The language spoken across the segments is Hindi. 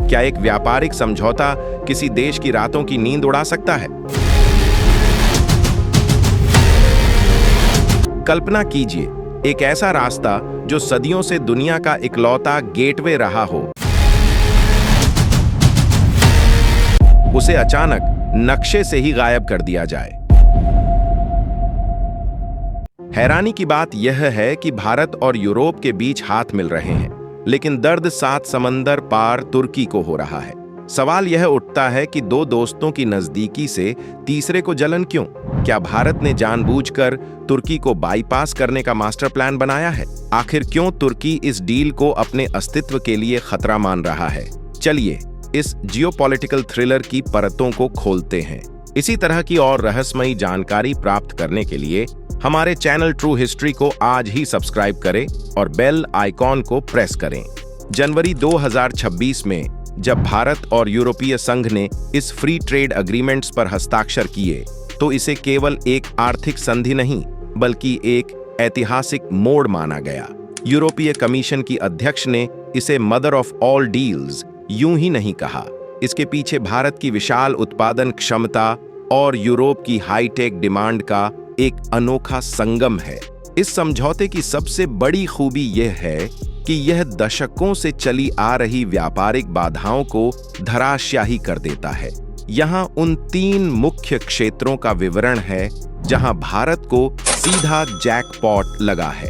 क्या एक व्यापारिक समझौता किसी देश की रातों की नींद उड़ा सकता है? कल्पना कीजिए, एक ऐसा रास्ता जो सदियों से दुनिया का इकलौता गेटवे रहा हो, उसे अचानक नक्शे से ही गायब कर दिया जाए। हैरानी की बात यह है कि भारत और यूरोप के बीच हाथ मिल रहे हैं, लेकिन दर्द 7 समंदर पार तुर्की को हो रहा है। सवाल यह उठता है कि दो दोस्तों की नजदीकी से तीसरे को जलन क्यों? क्या भारत ने जानबूझकर तुर्की को बाईपास करने का मास्टर प्लान बनाया है? आखिर क्यों तुर्की इस डील को अपने अस्तित्व के लिए खतरा मान रहा है? चलिए इस जियोपॉलिटिकल थ्रिलर की परतों को खोलते हैं। इसी तरह की और रहस्यमयी जानकारी प्राप्त करने के लिए हमारे चैनल ट्रू हिस्ट्री को आज ही सब्सक्राइब करें और बेल आइकॉन को प्रेस करें। जनवरी 2026 में जब भारत और यूरोपीय संघ ने इस फ्री ट्रेड एग्रीमेंट्स पर हस्ताक्षर किए, तो इसे केवल एक आर्थिक संधि नहीं बल्कि एक ऐतिहासिक मोड़ माना गया। यूरोपीय कमीशन की अध्यक्ष ने इसे मदर ऑफ ऑल डील्स यूं ही नहीं कहा। इसके पीछे भारत की विशाल उत्पादन क्षमता और यूरोप की हाईटेक डिमांड का एक अनोखा संगम है। इस समझौते की सबसे बड़ी खूबी यह है कि यह दशकों से चली आ रही व्यापारिक बाधाओं को धराशायी कर देता है। यहाँ उन 3 मुख्य क्षेत्रों का विवरण है जहां भारत को सीधा जैकपॉट लगा है।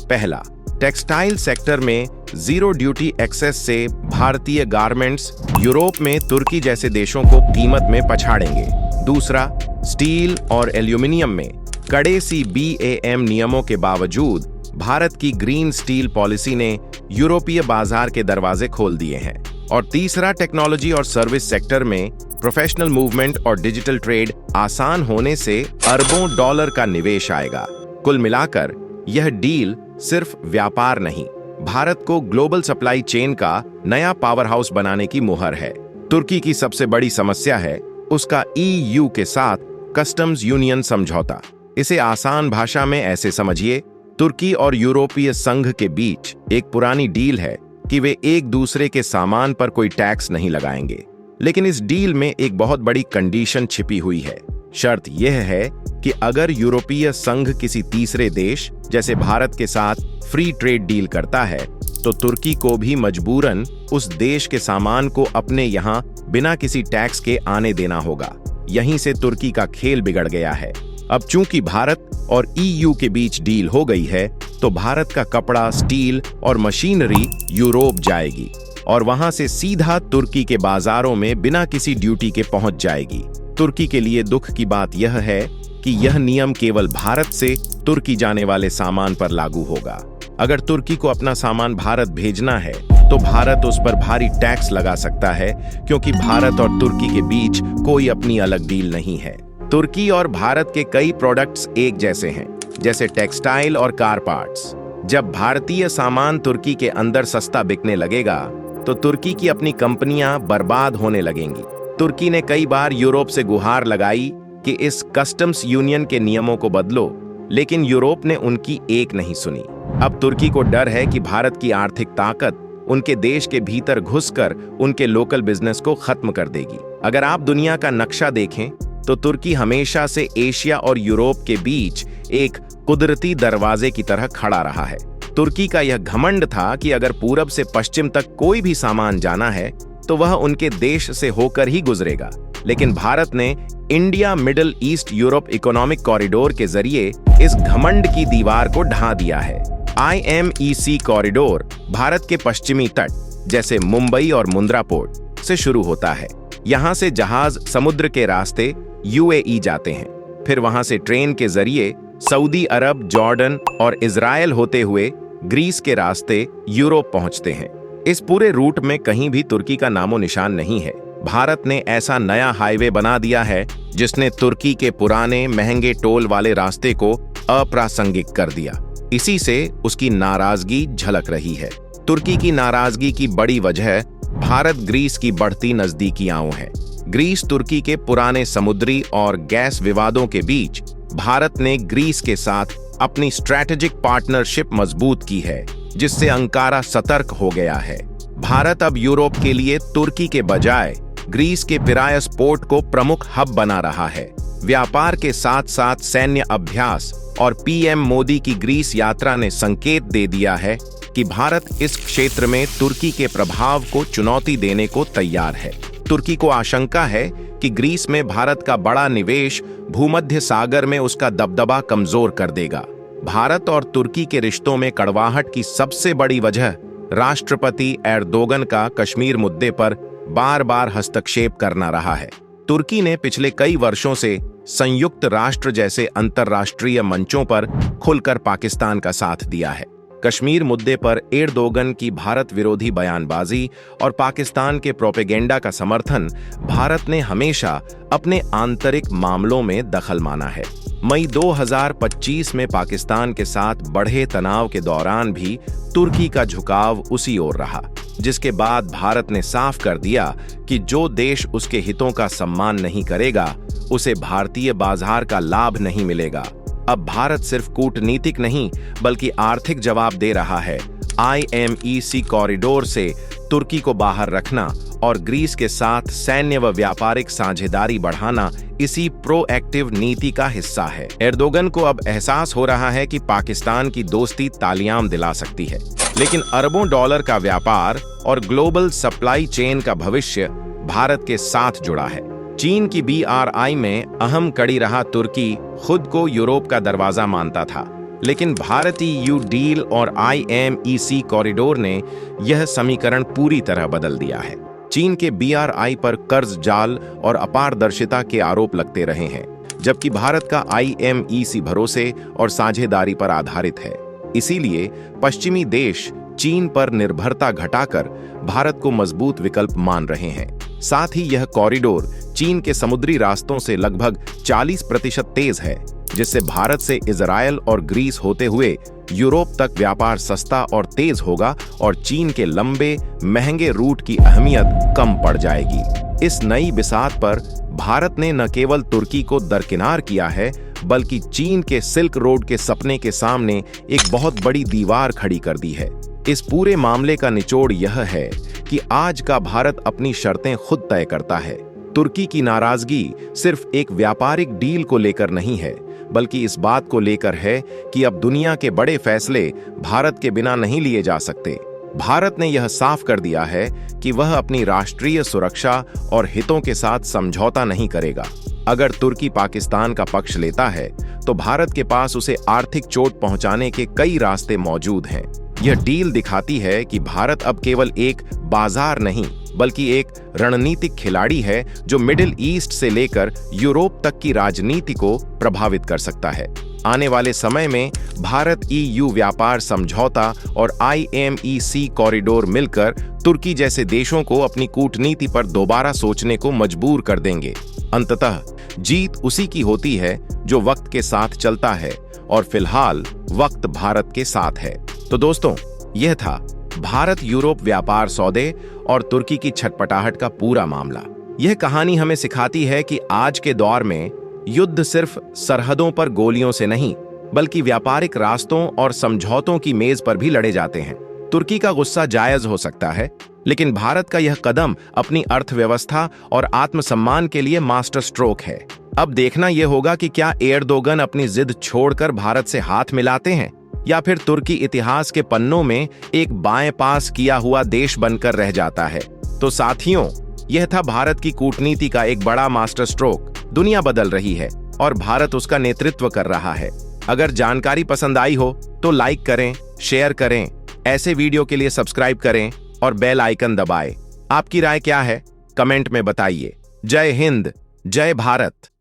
पहला, टेक्सटाइल सेक्टर में जीरो ड्यूटी एक्सेस से भारतीय गारमेंट्स यूरोप में तुर्की जैसे देशों को कीमत में पछाड़ेंगे। दूसरा, स्टील और एल्यूमिनियम में कड़े CBAM नियमों के बावजूद भारत की ग्रीन स्टील पॉलिसी ने यूरोपीय बाजार के दरवाजे खोल दिए हैं। और तीसरा, टेक्नोलॉजी और सर्विस सेक्टर में प्रोफेशनल मूवमेंट और डिजिटल ट्रेड आसान होने से अरबों डॉलर का निवेश आएगा। कुल मिलाकर यह डील सिर्फ व्यापार नहीं, भारत को ग्लोबल सप्लाई चेन का नया पावर हाउस बनाने की मुहर है। तुर्की की सबसे बड़ी समस्या है उसका EU के साथ कस्टम्स यूनियन समझौता। इसे आसान भाषा में ऐसे समझिए, तुर्की और यूरोपीय संघ के बीच एक पुरानी डील है कि वे एक दूसरे के सामान पर कोई टैक्स नहीं लगाएंगे। लेकिन इस डील में एक बहुत बड़ी कंडीशन छिपी हुई है। शर्त यह है कि अगर यूरोपीय संघ किसी तीसरे देश जैसे भारत के साथ फ्री ट्रेड डील करता है, तो तुर्की को भी मजबूरन उस देश के सामान को अपने यहाँ बिना किसी टैक्स के आने देना होगा। यहीं से तुर्की का खेल बिगड़ गया है। अब चूंकि भारत और EU के बीच डील हो गई है, तो भारत का कपड़ा, स्टील और मशीनरी यूरोप जाएगी और वहां से सीधा तुर्की के बाजारों में बिना किसी ड्यूटी के पहुंच जाएगी। तुर्की के लिए दुख की बात यह है कि यह नियम केवल भारत से तुर्की जाने वाले सामान पर लागू होगा। अगर तुर्की को अपना सामान भारत भेजना है, तो भारत उस पर भारी टैक्स लगा सकता है, क्योंकि भारत और तुर्की के बीच कोई अपनी अलग डील नहीं है। तुर्की और भारत के कई प्रोडक्ट्स एक जैसे हैं, जैसे टेक्सटाइल और कार पार्ट्स। जब भारतीय सामान तुर्की के अंदर सस्ता बिकने लगेगा, तो तुर्की की अपनी कंपनियां बर्बाद होने लगेंगी। तुर्की ने कई बार यूरोप से गुहार लगाई कि इस कस्टम्स यूनियन के नियमों को बदलो, लेकिन यूरोप ने उनकी एक नहीं सुनी। अब तुर्की को डर है कि भारत की आर्थिक ताकत उनके देश के भीतर घुसकर उनके लोकल बिजनेस को खत्म कर देगी। अगर आप दुनिया का नक्शा देखें, तो तुर्की हमेशा से एशिया और यूरोप के बीच एक कुदरती दरवाजे की तरह खड़ा रहा है। तुर्की का यह घमंड था कि अगर पूरब से पश्चिम तक कोई भी सामान जाना है, तो वह उनके देश से होकर ही गुजरेगा। लेकिन भारत ने India middle east Europe economic corridor के जरिए इस घमंड की दीवार को ढा दिया है। IMEC कॉरिडोर भारत के पश्चिमी तट जैसे मुंबई और मुंद्रा पोर्ट से शुरू होता है। यहाँ से जहाज समुद्र के रास्ते UAE जाते हैं, फिर वहां से ट्रेन के जरिए सऊदी अरब, जॉर्डन और इजराइल होते हुए ग्रीस के रास्ते यूरोप पहुंचते हैं। इस पूरे रूट में कहीं भी तुर्की का नामो निशान नहीं है। भारत ने ऐसा नया हाईवे बना दिया है जिसने तुर्की के पुराने महंगे टोल वाले रास्ते को अप्रासंगिक कर दिया। इसी से उसकी नाराजगी झलक रही है। तुर्की की नाराजगी की बड़ी वजह भारत ग्रीस की बढ़ती नजदीकियां है। ग्रीस तुर्की के पुराने समुद्री और गैस विवादों के बीच भारत ने ग्रीस के साथ अपनी स्ट्रैटेजिक पार्टनरशिप मजबूत की है, जिससे अंकारा सतर्क हो गया है। भारत अब यूरोप के लिए तुर्की के बजाय ग्रीस के पिरायस पोर्ट को प्रमुख हब बना रहा है। व्यापार के साथ साथ सैन्य अभ्यास और पीएम मोदी की ग्रीस यात्रा ने संकेत दे दिया है कि भारत इस क्षेत्र में तुर्की के प्रभाव को चुनौती देने को तैयार है। तुर्की को आशंका है कि ग्रीस में भारत का बड़ा निवेश भूमध्य सागर में उसका दबदबा कमजोर कर देगा। भारत और तुर्की के रिश्तों में कड़वाहट की सबसे बड़ी वजह राष्ट्रपति एर्दोगन का कश्मीर मुद्दे पर बार बार हस्तक्षेप करना रहा है। तुर्की ने पिछले कई वर्षों से संयुक्त राष्ट्र जैसे अंतर्राष्ट्रीय मंचों पर खुलकर पाकिस्तान का साथ दिया है। कश्मीर मुद्दे पर एर्दोगन की भारत विरोधी बयानबाजी और पाकिस्तान के प्रोपेगेंडा का समर्थन भारत ने हमेशा अपने आंतरिक मामलों में दखल माना है। मई 2025 में पाकिस्तान के साथ बढ़े तनाव के दौरान भी तुर्की का झुकाव उसी ओर रहा, जिसके बाद भारत ने साफ कर दिया कि जो देश उसके हितों का सम्मान नहीं करेगा, उसे भारतीय बाजार का लाभ नहीं मिलेगा। अब भारत सिर्फ कूटनीतिक नहीं बल्कि आर्थिक जवाब दे रहा है। IMEC कॉरिडोर से तुर्की को बाहर रखना और ग्रीस के साथ सैन्य व व्यापारिक साझेदारी बढ़ाना इसी प्रोएक्टिव नीति का हिस्सा है। एर्दोगन को अब एहसास हो रहा है कि पाकिस्तान की दोस्ती तालियां दिला सकती है, लेकिन अरबों डॉलर का व्यापार और ग्लोबल सप्लाई चेन का भविष्य भारत के साथ जुड़ा है। चीन की BRI में अहम कड़ी रहा तुर्की खुद को यूरोप का दरवाजा मानता था, लेकिन भारत EU डील और IMEC कॉरिडोर ने यह समीकरण पूरी तरह बदल दिया है। चीन के BRI पर कर्ज जाल और अपारदर्शिता के आरोप लगते रहे हैं, जबकि भारत का IMEC भरोसे और साझेदारी पर आधारित है। इसीलिए पश्चिमी देश चीन पर निर्भरता घटाकर भारत को मजबूत विकल्प मान रहे हैं। साथ ही यह कॉरिडोर चीन के समुद्री रास्तों से लगभग 40% तेज है, जिससे भारत से इजरायल और ग्रीस होते हुए यूरोप तक व्यापार सस्ता और तेज होगा और चीन के लंबे महंगे रूट की अहमियत कम पड़ जाएगी। इस नई बिसात पर भारत ने न केवल तुर्की को दरकिनार किया है, बल्कि चीन के सिल्क रोड के सपने के सामने एक बहुत बड़ी दीवार खड़ी कर दी है। इस पूरे मामले का निचोड़ यह है कि आज का भारत अपनी शर्तें खुद तय करता है। तुर्की की नाराजगी सिर्फ एक व्यापारिक डील को लेकर नहीं है, बल्कि इस बात को लेकर है कि अब दुनिया के बड़े फैसले भारत के बिना नहीं लिए जा सकते। भारत ने यह साफ कर दिया है कि वह अपनी राष्ट्रीय सुरक्षा और हितों के साथ समझौता नहीं करेगा। अगर तुर्की पाकिस्तान का पक्ष लेता है, तो भारत के पास उसे आर्थिक चोट पहुंचाने के कई रास्ते मौजूद हैं। यह डील दिखाती है कि भारत अब केवल एक बाजार नहीं, बल्कि एक रणनीतिक खिलाड़ी है जो मिडिल ईस्ट से लेकर यूरोप तक की राजनीति को प्रभावित कर सकता है। आने वाले समय में भारत EU व्यापार समझौता और IMEC कॉरिडोर मिलकर तुर्की जैसे देशों को अपनी कूटनीति पर दोबारा सोचने को मजबूर कर देंगे। अंततः जीत उसी की होती है जो वक्त के साथ चलता है, और फिलहाल वक्त भारत के साथ है। तो दोस्तों, यह था भारत यूरोप व्यापार सौदे और तुर्की की छटपटाहट का पूरा मामला। यह कहानी हमें सिखाती है कि आज के दौर में युद्ध सिर्फ सरहदों पर गोलियों से नहीं, बल्कि व्यापारिक रास्तों और समझौतों की मेज पर भी लड़े जाते हैं। तुर्की का गुस्सा जायज हो सकता है, लेकिन भारत का यह कदम अपनी अर्थव्यवस्था और आत्मसम्मान के लिए मास्टर स्ट्रोक है। अब देखना यह होगा कि क्या एर्दोगन अपनी जिद छोड़कर भारत से हाथ मिलाते हैं, या फिर तुर्की इतिहास के पन्नों में एक बाएं पास किया हुआ देश बनकर रह जाता है। तो साथियों, यह था भारत की कूटनीति का एक बड़ा मास्टर स्ट्रोक। दुनिया बदल रही है और भारत उसका नेतृत्व कर रहा है। अगर जानकारी पसंद आई हो तो लाइक करें, शेयर करें, ऐसे वीडियो के लिए सब्सक्राइब करें और बेल आइकन दबाएं। आपकी राय क्या है? कमेंट में बताइए। जय हिंद, जय भारत।